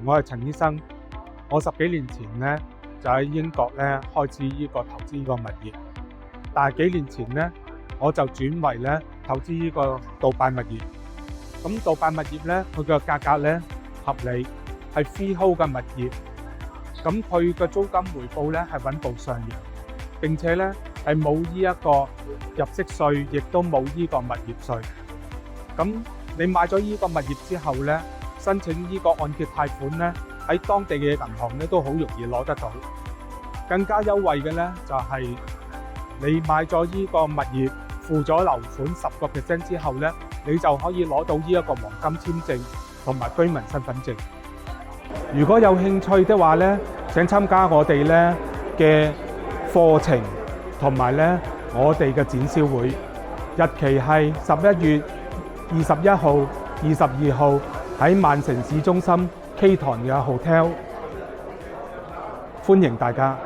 我係陳醫生。我10幾年前咧就喺英國咧開始投資呢個物業，但係幾年前咧我就轉為咧投資呢個杜拜物業。咁杜拜物業咧佢嘅價格咧合理，係 freehold 嘅物業，咁佢嘅租金回報咧係穩步上揚，並且咧係冇呢一個入息稅，亦都冇呢個物業稅。咁你買咗呢個物業之後咧，申請呢個按揭貸款咧，喺當地嘅銀行咧都好容易攞得到。更加優惠嘅咧就係你買咗呢個物業，付咗樓款10% 之後咧，你就可以攞到呢一個黃金簽證同埋居民身份證。如果有興趣的話咧，請參加我哋咧嘅課程同埋咧我哋嘅展銷會，日期係11月21號、22號喺曼城市中心 K 堂嘅 hotel，歡迎大家。